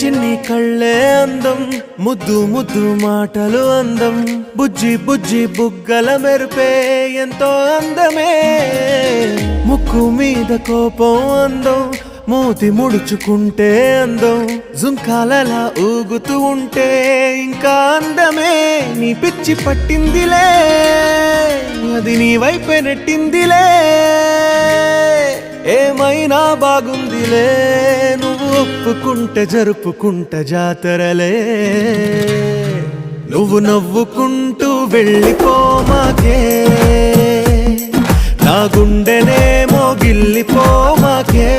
చిన్ని కళ్ళే అందం, ముద్దు ముద్దు మాటలు అందం, బుజ్జి బుజ్జి బుగ్గల మెరుపే ఎంతో అందమే. ముక్కు మీద కోపం అందం, మూతి ముడుచుకుంటే అందం, జుంకాలలా ఊగుతూ ఉంటే ఇంకా అందమే. నీ పిచ్చి పట్టిందిలే, అది నీ వైపే నెట్టిందిలే. ఏమైనా బాగుందిలే, నువ్వు ఒప్పుకుంటే జరుపుకుంట జాతరలే. నువ్వు నవ్వుకుంటూ వెళ్ళిపోమాకే, నా గుండెనేమో గిల్లిపోమాకే.